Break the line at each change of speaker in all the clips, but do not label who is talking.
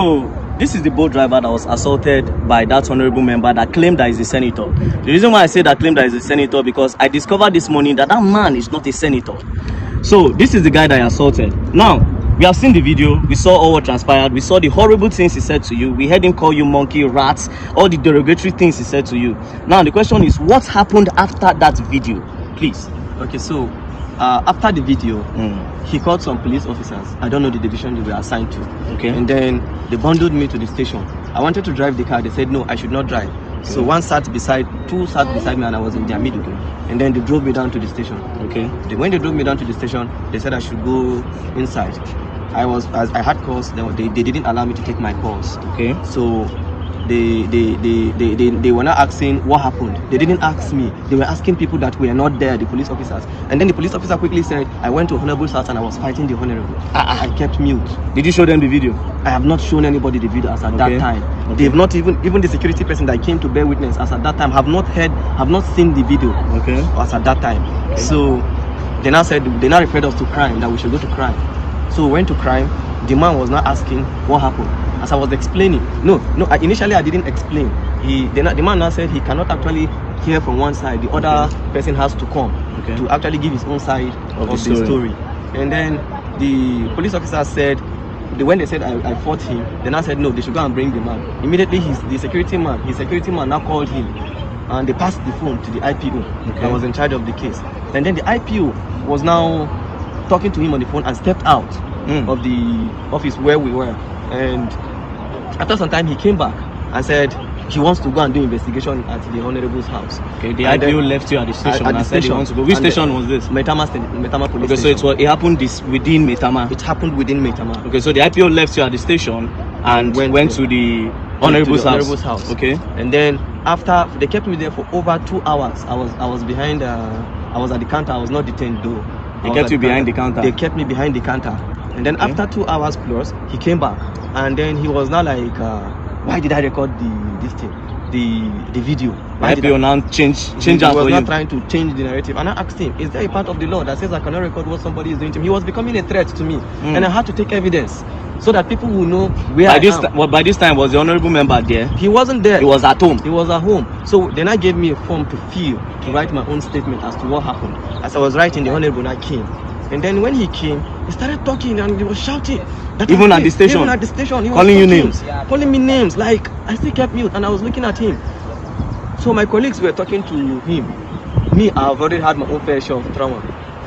So this is the boat driver that was assaulted by that honorable member that claimed that he's a senator. The reason why I say that claimed that he's a senator, because I discovered this morning that that man is not a senator. So this is the guy that I assaulted. Now, we have seen the video, we saw all what transpired, we saw the horrible things he said to you, we heard him call you monkey, rats, all the derogatory things he said to you. Now the question is, what happened after that video? Please.
Okay, so after the video, he called some police officers. I don't know the division they were assigned to.
Okay.
And then they bundled me to the station. I wanted to drive the car. They said no, I should not drive. Okay. So two sat beside me, and I was in their middle. Okay. And then they drove me down to the station.
Okay.
When they drove me down to the station, they said I should go inside. As I had calls, they didn't allow me to take my calls.
Okay.
So they were not asking what happened. They didn't ask me. They were asking people that were not there, the police officers. And then the police officer quickly said, I went to Honorable's house and I was fighting the Honorable. I kept mute.
Did you show them the video?
I have not shown anybody the video as at that time. Okay. They've not even the security person that came to bear witness as at that time have not seen the video.
Okay.
As at that time. Okay. So they now referred us to crime, that we should go to crime. So we went to crime. The man was not asking what happened. As I was explaining, initially I didn't explain. The man now said he cannot actually hear from one side. The other person has to come to actually give his own side of the story. And then the police officer said, when they said I fought him, then I said no, they should go and bring the man. Immediately his security man now called him, and they passed the phone to the IPO that was in charge of the case. And then the IPO was now talking to him on the phone and stepped out of the office where we were. And after some time he came back and said he wants to go and do investigation at the Honorable's house.
Okay, the IPO left you at the station and said he wants to go. Which station was this?
Metama police station.
Okay, so it happened within Metama.
It happened within Metama.
Okay, so the IPO left you at the station and went to the Honorable's
house.
Okay.
And then after they kept me there for over 2 hours. I was behind. I was at the counter. I was not detained though.
They kept you behind the counter.
They kept me behind the counter. And then after 2 hours plus, he came back, and then he was now like, why did I record the video?
Why did IPO now change that for you?
He was not trying to change the narrative. And I asked him, is there a part of the law that says I cannot record what somebody is doing to me? He was becoming a threat to me, and I had to take evidence so that people will know where I am.
By this time, was the honorable member there?
He wasn't there.
He was at home.
He was at home. So then I gave me a form to fill, to write my own statement as to what happened. As I was writing, the honorable I came. And then when he came, he started talking and he was shouting.
Even at the station?
Even at the station. He was
calling you names?
Calling me names. Like, I still kept mute and I was looking at him. So my colleagues were talking to him. Me, I've already had my own fair share of trauma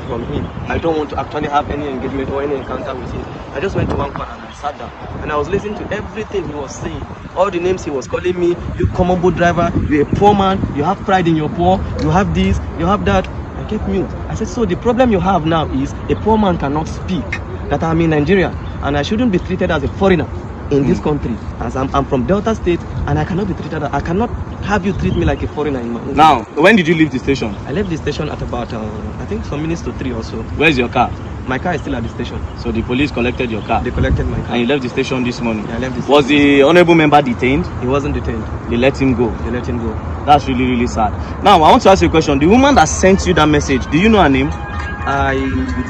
from him. I don't want to actually have any engagement or any encounter with him. I just went to one corner and I sat down. And I was listening to everything he was saying. All the names he was calling me. You common boat driver, you're a poor man, you have pride in your poor, you have this, you have that. I kept mute. I said, so the problem you have now is a poor man cannot speak, that I'm in Nigeria and I shouldn't be treated as a foreigner in this country, as I'm from Delta State, and I cannot be treated, I cannot have you treat me like a foreigner in my own
Now, when did you leave the station?
I left the station at about, I think some minutes to 3 or so.
Where's your car?
My car is still at the station.
So the police collected your car?
They collected my car.
And you left the station this morning?
Yeah, I left the station.
Was the honorable member detained?
He wasn't detained.
They let him go?
They let him go.
That's really, really sad. Now, I want to ask you a question. The woman that sent you that message, do you know her name?
I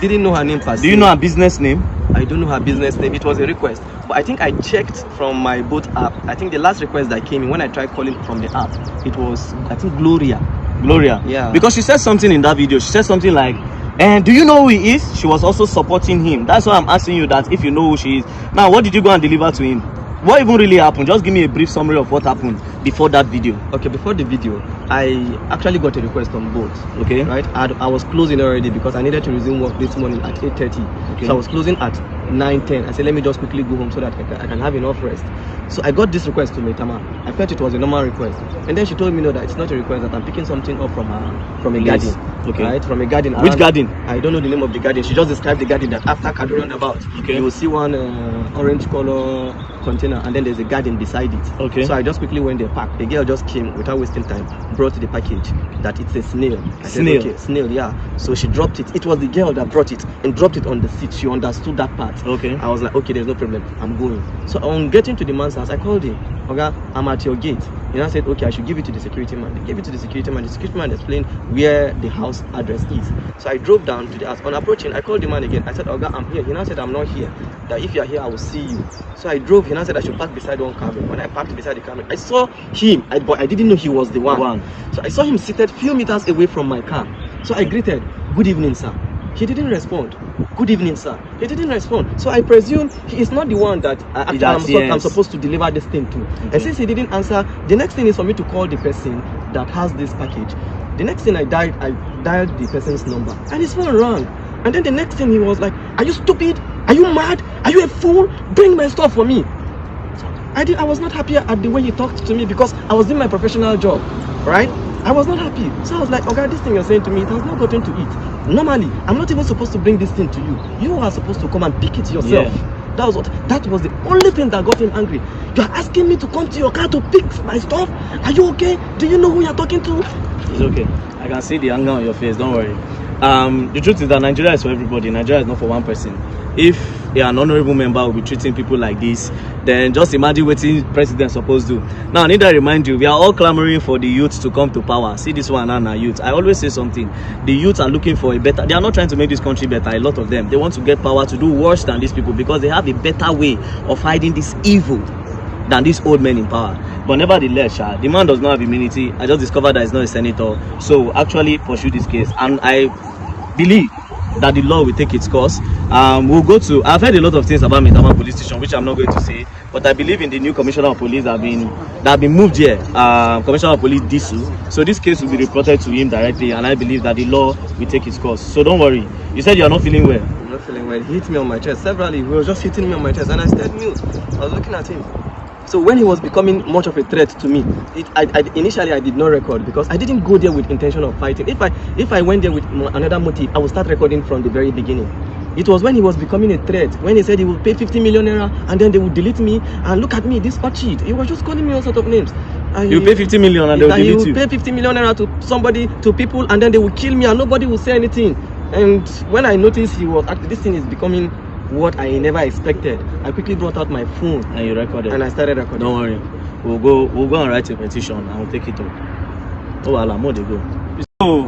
didn't know her name per se.
Do you know her business name?
I don't know her business name. It was a request. But I think I checked from my boat app. I think the last request that came in when I tried calling from the app, it was, I think, Gloria.
Gloria?
Yeah.
Because she said something in that video. She said something like, and do you know who he is? She was also supporting him. That's why I'm asking you that if you know who she is. Now, what did you go and deliver to him? What even really happened? Just give me a brief summary of what happened before that video. Okay, before the video, I actually got a request on boat. Okay. Right? I was closing already because I needed to resume work this morning at 8:30. Okay. So I was closing at 9:10. I said, let me just quickly go home so that I can have enough rest. So I got this request to Metama. I felt it was a normal request. And then she told me no, that it's not a request, that I'm picking something up from a garden. Okay. Right? From a garden. Which garden? I don't know the name of the garden. She just described the garden that after Kadu roundabout, okay, you will see one orange color container and then there's a garden beside it. Okay. So I just quickly went there, parked. The girl just came without wasting time, brought the package that it's a snail. I said, okay, snail, yeah. So she dropped it. It was the girl that brought it and dropped it on the seat. She understood that part. Okay. I was like, okay, there's no problem. I'm going. So on getting to the man's house, I called him. Okay, I'm at your gate.
He now said, okay, I should give it to the security man. They gave it to the security man. The security man explained where the house address is. So I drove down to the house. On approaching, I called the man again. I said, Oga, I'm here. He now said, I'm not here. That if you are here, I will see you. So I drove. He now said I should park beside one car. When I parked beside the car, I saw him, but I didn't know he was the one. So I saw him seated few meters away from my car. So I greeted, good evening, sir. He didn't respond. Good evening, sir. He didn't respond. So I presume he is not the one that I'm supposed to deliver this thing to. Okay. And since he didn't answer, the next thing is for me to call the person that has this package. The next thing I dialed the person's number, and his phone rang. And then the next thing he was like, are you stupid? Are you mad? Are you a fool? Bring my stuff for me. So I was not happy at the way he talked to me because I was doing my professional job, right? I was not happy. So I was like, okay, this thing you're saying to me, it has not gotten to it. Normally, I'm not even supposed to bring this thing to you. You are supposed to come and pick it yourself. Yeah. That was the only thing that got him angry. You are asking me to come to your car to pick my stuff? Are you okay? Do you know who you're talking to?
It's okay. I can see the anger on your face, don't worry. The truth is that Nigeria is for everybody. Nigeria is not for one person. If an honorable member will be treating people like this, then just imagine what the president is supposed to do. Now, I need to remind you, we are all clamoring for the youth to come to power. See this one and our youth. I always say something. The youth are looking for a better... They are not trying to make this country better, a lot of them. They want to get power to do worse than these people because they have a better way of hiding this evil than these old men in power. But nevertheless, the man does not have immunity. I just discovered that he's not a senator. So actually pursue this case. And I believe that the law will take its course. We'll go to... I've heard a lot of things about Maitama police station, which I'm not going to say. But I believe in the new commissioner of police that have been moved here. Commissioner of police Disu. So this case will be reported to him directly. And I believe that the law will take its course. So don't worry. You said you're not feeling well.
I'm not feeling well. He hit me on my chest severally. He was just hitting me on my chest. And I stayed mute. I was looking at him. So when he was becoming much of a threat to me, initially I did not record because I didn't go there with intention of fighting. If I went there with another motive, I would start recording from the very beginning. It was when he was becoming a threat, when he said he would pay 50 million naira and then they would delete me. And look at me, this cheat. He was just calling me all sorts of names.
You pay 50 million and they will delete you.
He will pay 50 million naira to somebody, to people, and then they will kill me and nobody will say anything. And when I noticed he was actually, this thing is becoming what I never expected, I quickly brought out my phone
and you recorded.
And I started recording.
Don't worry, we'll go and write a petition and we'll take it up. Oh, Allah, more they go. So